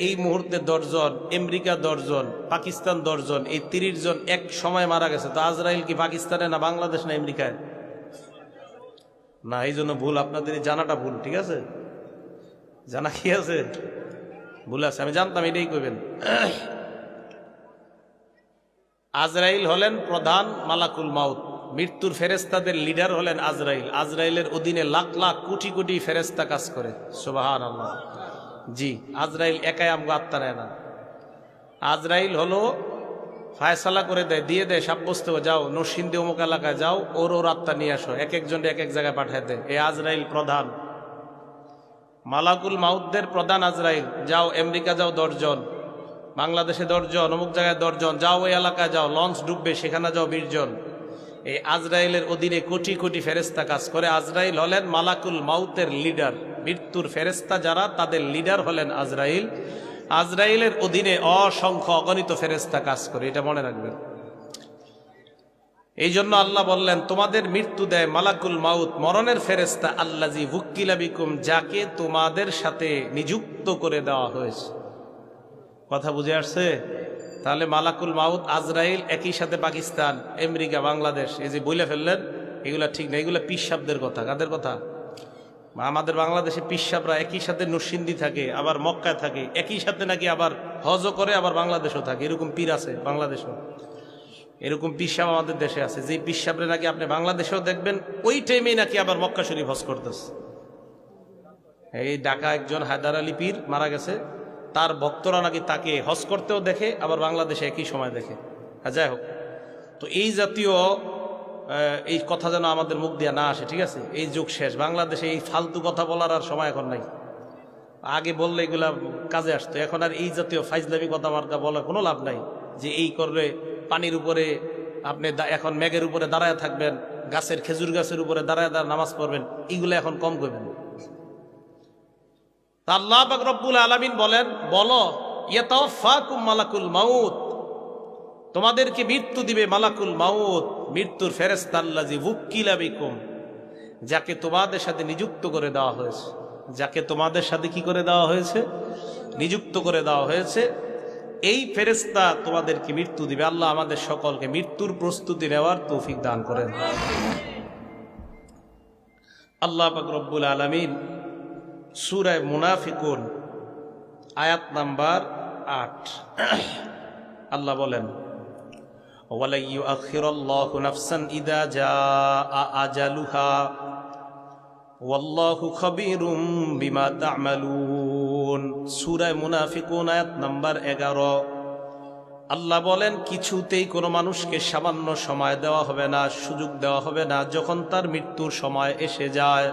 এই মুহূর্তে 10 জন, আমেরিকা 10 জন, পাকিস্তান 10 জন, এই 30 জন এক সময় মারা গেছে, তো আজরাইল কি পাকিস্তানে না বাংলাদেশ না আমেরিকায়? না, এই জন্য ভুল, আপনাদের জানাটা ভুল, ঠিক আছে? জানা কি আছে? ভুল আছে, আমি জানতাম এটাই কইবেন। আজরাইল হলেন প্রধান মালাকুল মাউত, মৃত্যুর ফেরেস্তাদের লিডার হলেন আজরাইল। আজরাইলের অধীনে লাখ লাখ কোটি কোটি ফেরেস্তা কাজ করে, সুবহানাল্লাহ। জি, আজরাইল একাই আমগো আত্মা নেয় না। আজরাইল হলো ফায়সালা করে দেয়, দিয়ে দেয়, সাব্যস্ত যাও নরসিংদী অমুক এলাকায় যাও, ওর আত্মা নিয়ে আসো, এক একজন এক এক জায়গায় পাঠায় দেয়। এই আজরাইল প্রধান মালাকুল মাউতদের প্রধান আজরাইল। যাও আমেরিকা যাও 10 জন, বাংলাদেশে 10 জন, অমুক জায়গায় 10 জন, যাও ওই এলাকায় যাও, লঞ্চ ডুববে সেখানে যাও 20 জন। এই আজরাইলের অধীনে কোটি কোটি ফেরেস্তা কাজ করে। আজরাইল হলেন মালাকুল মাউতের লিডার, মৃত্যুর ফেরেস্তা যারা তাদের লিডার হলেন আজরাইল। আজরাইলের অধীনে অসংখ্য অগণিত ফেরেস্তা কাজ করে, এটা মনে রাখবেন। এই জন্য আল্লাহ বললেন তোমাদের মৃত্যু দেয় মালাকুল মাউত, মরণের ফেরেস্তা, আল্লাজি ওয়াক্কিলা বিকুম, যাকে তোমাদের সাথে নিযুক্ত করে দেওয়া হয়েছে। কথা বুঝে আসছে? তাহলে মালাকুল মাউত আজরাইল একই সাথে পাকিস্তান, আমেরিকা, বাংলাদেশ, এই যে বইলে ফেললেন, এগুলা ঠিক না, এগুলা পিসাবদের কথা। কাদের কথা? আমাদের বাংলাদেশে পিসাবরা একই সাথে নরসিংদী থাকে, আবার মক্কায় থাকে, একই সাথে নাকি আবার হজও করে, আবার বাংলাদেশও থাকে। এরকম পীর আছে বাংলাদেশও, এরকম পিসাব আমাদের দেশে আছে। যে পিসাবরে নাকি আপনি বাংলাদেশেও দেখবেন ওই টাইমেই নাকি আবার মক্কা শরীফ হজ করতেছে। এই ঢাকা একজন হায়দার আলী পীর মারা গেছে, তার ভক্তরা নাকি তাকে হজ করতেও দেখে, আবার বাংলাদেশে একই সময় দেখে। যাই হোক, তো এই জাতীয় এই কথা যেন আমাদের মুখ দিয়ে না আসে, ঠিক আছে? এই যুগ শেষ, বাংলাদেশে এই ফালতু কথা বলার আর সময় এখন নাই। আগে বললে এগুলা কাজে আসতো, এখন আর এই জাতীয় ফাইজলামি কথাবার্তা বলার কোনো লাভ নাই। যে এই করলে পানির উপরে আপনি এখন মেঘের উপরে দাঁড়ায় থাকবেন, গাছের খেজুর গাছের উপরে দাঁড়ায় নামাজ পড়বেন, এগুলো এখন কম করবেন। আল্লাহ পাক রব্বুল আলামিন বলেন, বলো ইয়াতাওয়াফাকুম মালাকুল মাউত, তোমাদেরকে মৃত্যু দিবে মালাকুল মাউত, মৃত্যুর ফেরেশতা, আল্লাযী ওয়াক্কিলা বিকুম, যাকে তোমাদের সাথে নিযুক্ত করে দেওয়া হয়েছে। যাকে তোমাদের সাথে কি করে দেওয়া হয়েছে? নিযুক্ত করে দেওয়া হয়েছে। এই ফেরেশতা তোমাদেরকে মৃত্যু দিবে। আল্লাহ আমাদের সকলকে মৃত্যুর প্রস্তুতি নেওয়ার তৌফিক দান করেন। আল্লাহ পাক রব্বুল আলামিন সূরা মুনাফিকুন আয়াত নাম্বার 8 আল্লাহ বলেন, ওয়ালা ইউআখিরুল্লাহু নাফসান ইযা জাআ আজালুহা ওয়াল্লাহু খাবীরুম বিমা তা'মালুন। সূরা মুনাফিকুন আয়াত নাম্বার 11। আল্লাহ বলেন, কিছুতেই কোনো মানুষকে সামান্য সময় দেওয়া হবে না, সুযোগ দেওয়া হবে না যখন তার মৃত্যুর সময় এসে যায়।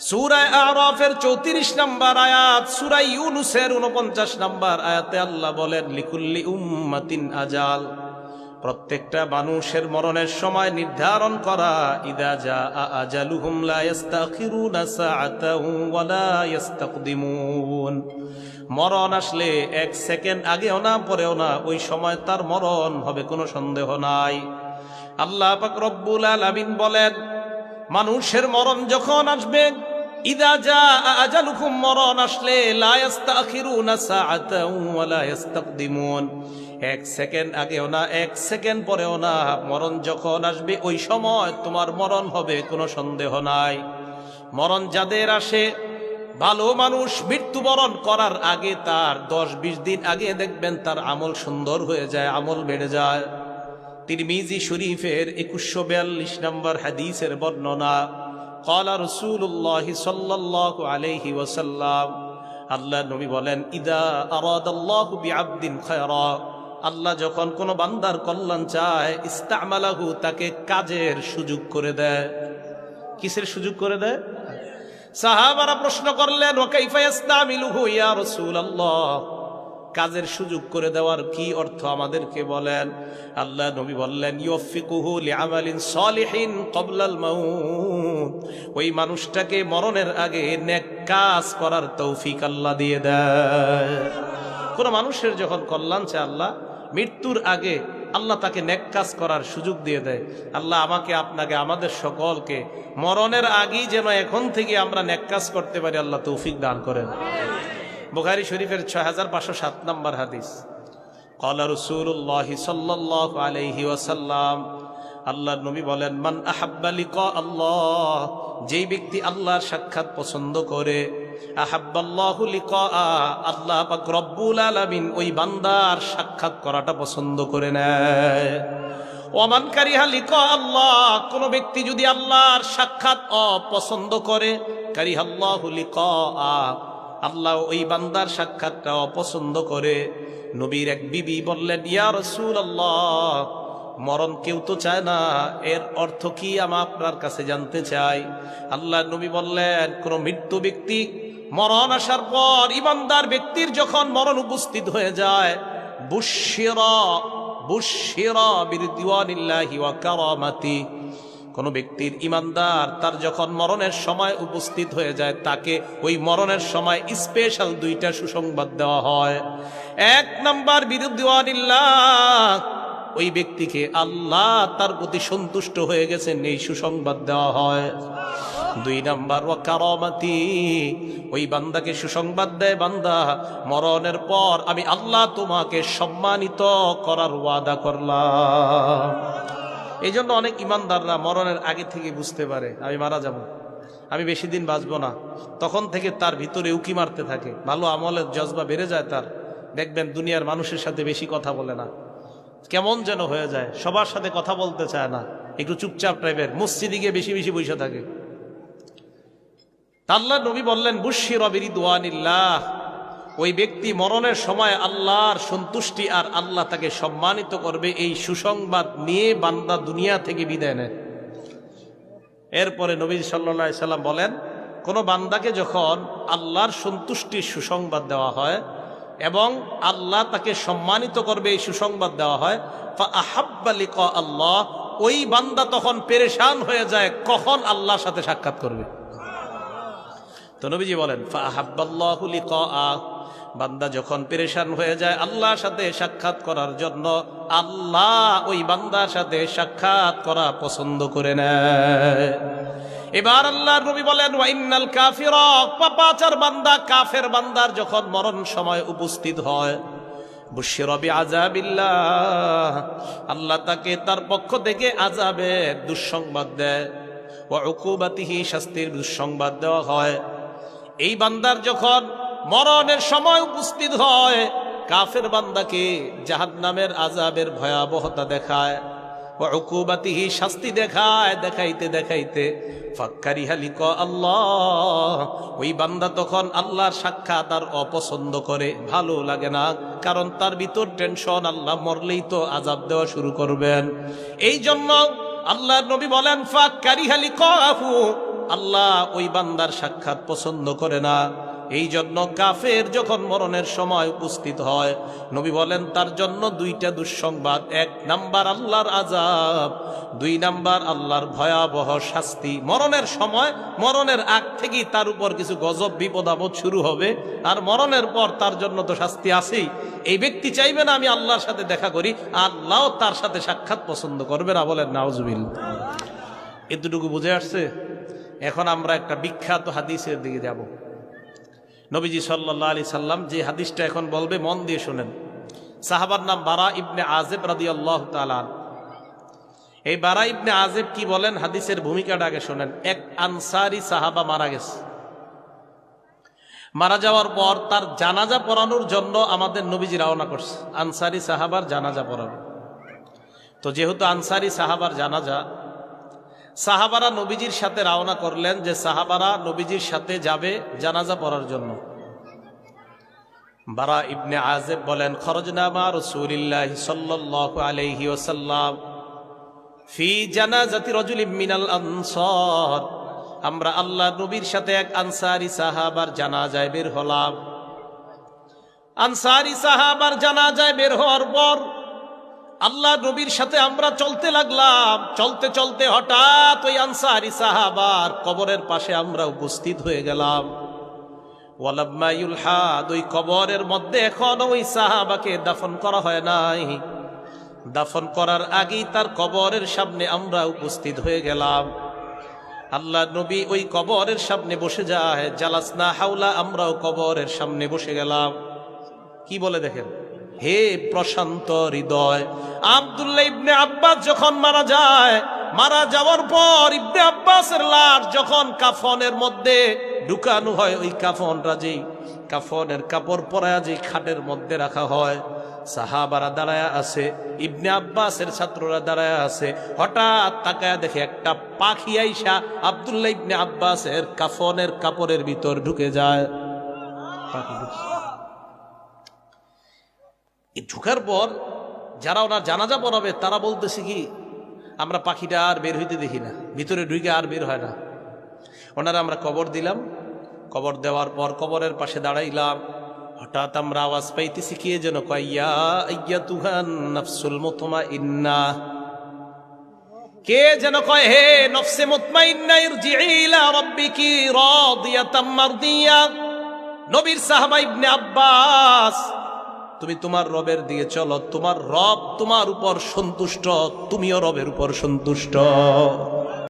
সূরা আরাফের 34 নম্বর আয়াত, সূরা ইউনূসের 49 নম্বর আয়াতে আল্লাহ বলেন, লিকুল্লি উম্মাতিন আজাল, প্রত্যেকটা মানুষের মরণের সময় নির্ধারণ করা। ইদা জাআ আজালুহুম লা ইস্তাখিরুনা সাআতাও ওয়া লা ইস্তাকদিমুন, মরণ আসলে 1 সেকেন্ড আগেও না পরেও না, ওই সময় তার মরণ হবে, কোনো সন্দেহ নাই। আল্লাহ পাক রব্বুল আলামিন বলেন, মানুষের মরণ যখন আসবে, ইদা জাআ আজালুকুম, মরণ আসলে, লা ইস্তাখিরুনা সাআতাও ওয়া লা ইস্তাকদিমুন, 1 সেকেন্ড আগেও না 1 সেকেন্ড পরেও না, মরণ যখন আসবে ওই সময় তোমার মরণ হবে, কোনো সন্দেহ নাই। মরণ যাদের আসে, ভালো মানুষ মৃত্যুবরণ করার আগে তার 10-20 দিন আগে দেখবেন তার আমল সুন্দর হয়ে যায়, আমল বেড়ে যায়। তিরমিজি শরীফের 2142 নম্বর হাদিসের বর্ণনা, ক্বালা রাসূলুল্লাহ সাল্লাল্লাহু আলাইহি ওয়াসাল্লাম, আল্লাহ নবী বলেন, ইদা আরাদাল্লাহু বিআবদিন খায়রা, আল্লাহ যখন কোনো বান্দার কল্যাণ চায়, ইস্তামালাহু, তাকে কাজের সুযোগ করে দেয়। কিসের সুযোগ করে দেয়? সাহাবারা প্রশ্ন করলেন, ওয়া কাইফা ইস্তামিলুহু ইয়া রাসূলুল্লাহ, কাজের সুযোগ করে দেওয়ার কি অর্থ আমাদেরকে বলেন। আল্লাহ নবী বললেন, ইউফিকুহু লিআমালিন সালিহিন ক্বাবলাল মাউত, ওই মানুষটাকে মরণের আগে নেক কাজ করার তৌফিক আল্লাহ দিয়ে দেয়। কোন মানুষের যখন কল্যাণ চায় আল্লাহ, মৃত্যুর আগে আল্লাহ তাকে নেক কাজ করার সুযোগ দিয়ে দেয়। আল্লাহ আমাকে, আপনাকে, আমাদের সকলকে মরণের আগেই যেন এখন থেকে আমরা নেক কাজ করতে পারি, আল্লাহ তৌফিক দান করেন। বুখারী শরীফের 6507 নম্বর হাদিস। ক্বালা রাসূলুল্লাহ সাল্লাল্লাহু আলাইহি ওয়াসাল্লাম, আল্লাহর নবী বলেন, মান আহাব্বা লিকা আল্লাহ, যেই ব্যক্তি আল্লাহর সাক্ষাৎ পছন্দ করে, আহাব্বাল্লাহু লিকা, আল্লাহ পাক রব্বুল আলামিন ওই বান্দার সাক্ষাৎ করাটা পছন্দ করে নেয়। ওমান কারিহা লিকা আল্লাহ, কোন ব্যক্তি যদি আল্লাহর সাক্ষাৎ অপছন্দ করে, কারিহাল্লাহু লিকা, আল্লাহ ওই বান্দার সাক্ষাৎটা অপছন্দ করে। নবীর এক বিবি বললেন, ইয়া রাসূলুল্লাহ, মরণ কেউ তো চায় না, এর অর্থ কি আমি আপনার কাছে জানতে চাই। আল্লাহ নবী বললেন, কোন মৃত্যু ব্যক্তি মরণ আসার পর ঈমানদার ব্যক্তির যখন মরণ উপস্থিত হয়ে যায়, বুশশিরা বিরিদওয়ানিল্লাহি ওয়া কারামাতি, কোন ব্যক্তির ঈমানদার তার যখন মরণের সময় উপস্থিত হয়ে যায়, তাকে ওই মরণের সময় স্পেশাল দুইটা সুসংবাদ দেওয়া হয়। এক নাম্বার বিরিদওয়ানিল্লাহ, ওই ব্যক্তিকে আল্লাহ তার প্রতি সন্তুষ্ট হয়ে গেছেন, এই সুসংবাদ দেওয়া হয়। দুই নাম্বার ওয়া কারামাতি, ওই বান্দাকে সুসংবাদ দেয়, বান্দা মরণের পর আমি আল্লাহ তোমাকে সম্মানিত করার ওয়াদা করলাম। এই জন্য অনেক ইমানদাররা মরণের আগে থেকে বুঝতে পারে আমি মারা যাব, আমি বেশি দিন বাঁচবো না, তখন থেকে তার ভিতরে উকি মারতে থাকে, ভালো আমলের জজবা বেড়ে যায় তার। দেখবেন দুনিয়ার মানুষের সাথে বেশি কথা বলে না, কেমন যেন হয়ে যায়, সবার সাথে কথা বলতে চায় না, একটু চুপচাপ টাইপের, মসজিদে গিয়ে বেশি বেশি বসে থাকে। আল্লাহ নবী বললেন, বুশশিরা বিরিদওয়ানিল্লাহ, ওই ব্যক্তি মরণের সময় আল্লাহর সন্তুষ্টি আর আল্লাহ তাকে সম্মানিত করবে, এই সুসংবাদ নিয়ে বান্দা দুনিয়া থেকে বিদায় নেয়। এরপরে নবী সাল্লাল্লাহু আলাইহি সাল্লাম বলেন, কোন বান্দাকে যখন আল্লাহর সন্তুষ্টির সুসংবাদ দেওয়া হয় এবং আল্লাহ তাকে সম্মানিত করবে এই সুসংবাদ দেওয়া হয়, ফা আহাব্বা লিকা আল্লাহ, ওই বান্দা তখন পেরেশান হয়ে যায় কখন আল্লাহর সাথে সাক্ষাৎ করবে। তো নবীজি বলেন, ফা আহাব্বাল্লাহু লিকা, বান্দা যখন পেরেশান হয়ে যায় আল্লাহর সাথে সাক্ষাৎ করার জন্য, আল্লাহ ওই বান্দার সাথে সাক্ষাৎ করা পছন্দ করে নেয়। এবার আল্লাহর নবী বলেন, ওয়া ইন্নাল কাফিরা, পাপাচার বান্দা, কাফের বান্দার যখন মরণ সময় উপস্থিত হয়, বুশশিরা বিআযাবিল্লাহ, আল্লাহ তাকে তার পক্ষ থেকে আযাবের দুঃসংবাদ দেয়, ওয়া উকুবাতিহি, শাস্তির দুঃসংবাদ দেওয়া হয়। এই বান্দার যখন মরণের সময় উপস্থিত হয়, কাফের বান্দাকে জাহান্নামের আযাবের ভয়াবহতা দেখায়, ওয়া উকুবাতিহি, শাস্তি দেখায়, দেখাইতে দেখাইতে ফাক্কারিহা লিকা আল্লাহ, ওই বান্দা তখন আল্লাহর সাক্ষাৎ আর অপছন্দ করে, ভালো লাগে না, কারণ তার ভিতর টেনশন, আল্লাহ মরলেই তো আযাব দেওয়া শুরু করবেন। এই জন্য আল্লাহর নবী বলেন, ফাক্কারিহা লিকাহু, আল্লাহ ওই বান্দার সাক্ষাৎ পছন্দ করে না। এই জন্য কাফের যখন মরণের সময় উপস্থিত হয়, নবী বলেন তার জন্য দুইটা দুঃসংবাদ, এক নাম্বার আল্লাহর আযাব, দুই নাম্বার আল্লাহর ভয়াবহ শাস্তি। মরণের সময়, মরণের আগ থেকেই তার উপর কিছু গজব বিপদ আপদ শুরু হবে, আর মরণের পর তার জন্য তো শাস্তি আছেই। এই ব্যক্তি চাইবে না আমি আল্লাহর সাথে দেখা করি, আল্লাহও তার সাথে সাক্ষাৎ পছন্দ করবে না। বলেন নাউজুবিল্লাহ। এতটুকু বুঝে আসছে? এখন আমরা একটা বিখ্যাত হাদিসের দিকে যাব। নবীজি সাল্লাল্লাহু আলাইহি সাল্লাম যে হাদিসটা এখন বলবে, মন দিয়ে শুনেন। সাহাবার নাম বারা ইবনে আযিব রাদিয়াল্লাহু তাআলা। এই বারা ইবনে আযিব কি বলেন, হাদিসের ভূমিকাটা আগে শুনেন। এক আনসারী সাহাবা মারা গেছে, মারা যাওয়ার পর তার জানাজা পড়ানোর জন্য আমাদের নবীজি রওনা করছে, আনসারী সাহাবার জানাজা পড়াবে। তো যেহেতু আনসারী সাহাবার জানাজা, সাহাবারা নবীজির সাথে রওনা করলেন, যে সাহাবারা নবীজির সাথে যাবে জানাজা পড়ার জন্য। বারা ইবনে আযিব বলেন, খরজনা মা রাসূলিল্লাহি সাল্লাল্লাহু আলাইহি ওয়াসাল্লাম ফি জানাজাতি রাজুলিন মিনাল আনসার, আমরা আল্লাহ নবীর সাথে এক আনসারী সাহাবার জানাজায় বের হলাম। আনসারী সাহাবার জানাজায় বের হওয়ার পর আল্লাহ নবীর সাথে আমরা চলতে লাগলাম। চলতে চলতে হঠাৎ ওই আনসারী সাহাবার কবরের পাশে আমরা উপস্থিত হয়ে গেলাম। ওয়ালাম্মা ইউলহাদ, ওই কবরের মধ্যে এখনো ওই সাহাবাকে দাফন করা হয় নাই। দাফন করার আগেই তার কবরের সামনে আমরা উপস্থিত হয়ে গেলাম। আল্লাহ নবী ওই কবরের সামনে বসে যায়, জালাসনা হাওলা, আমরাও কবরের সামনে বসে গেলাম। কি বলে দেখেন, হে প্রশান্ত হৃদয়। আব্দুল্লাহ ইবনে আব্বাস যখন মারা যায়, মারা যাওয়ার পর ইবনে আব্বাসের লাশ যখন কাফনের মধ্যে ঢুকানো হয়, ওই কাফনটা যেই কাফনের কাপড় পরায়া যে খাটের মধ্যে রাখা হয়, সাহাবারা দাঁড়ায়া আছে, ইবনে আব্বাসের ছাত্ররা দাঁড়ায়া আছে। হঠাৎ তাকায়া দেখে একটা পাখি আইসা আব্দুল্লাহ ইবনে আব্বাসের কাফনের কাপড়ের ভিতর ঢুকে যায়। ঢুকার পর যারা ওনার জানাজা পড়াবে তারা বলতেছে কি, আমরা পাখিটা আর বের হইতে দেখি না, ভিতরে ঢুকে আর বের হয় না। ওনারা আমরা কবর দিলাম, কবর দেওয়ার পর কবরের পাশে দাঁড়াইলাম। হঠাৎ আমরা আওয়াজ পাইতেছি, কে যেন কয়, ইয়া আইয়াতুহান নাফসুল মুতমাইন্না। কে যেন কয়, হে নফসে মুতমাইন্না, ইরজিই ইলা রাব্বিকি রাদিয়াতাম মারদিয়া। নবীর সাহাবা ইবনে আব্বাস, তুমি তোমার রবের দিকে চলো, তোমার রব তোমার উপর সন্তুষ্ট, তুমিও রবের উপর সন্তুষ্ট।